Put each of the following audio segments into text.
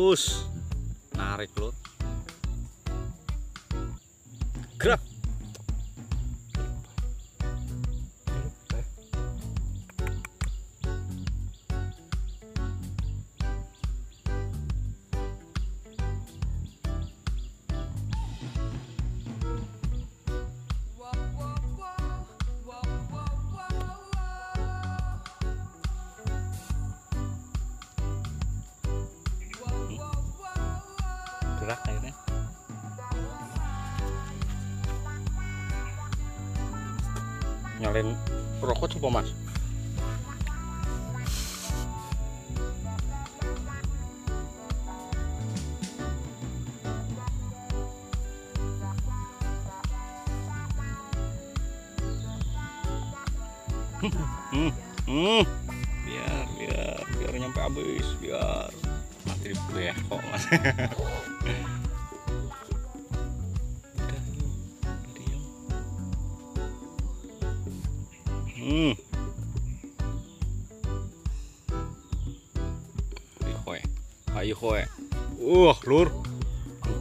Terus narik lur. Gerak. Gerak akhirnya. Nyalain rokok coba mas. biar nyampe habis, biar mati di kok mas. Ayo kowe. Lur.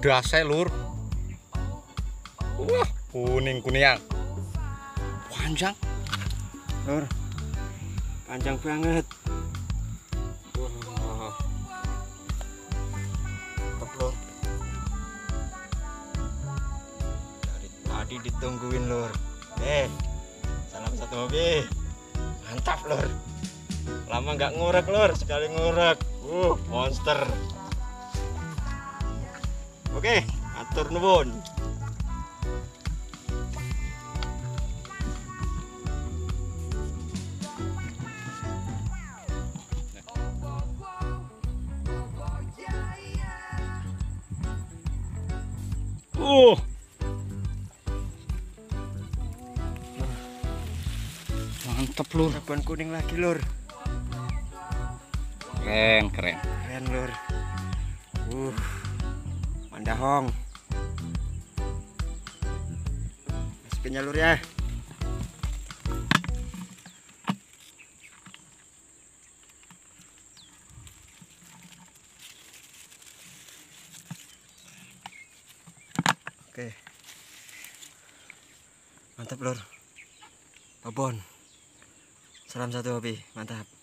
Udah saya lur. Kuning-kuningan. Panjang. Lur. Panjang banget. Mantap lur. Dari tadi ditungguin lur. Salam satu hobi. Mantap lur. Lama nggak ngurek lur, sekali ngurek. Monster. Oke, atur nuwun. Mantap lur. Sabun kuning lagi lur. Keren lur. Mandahong. Masukin lur ya. Oke. Mantap lur. Babon. Salam satu hobi, mantap.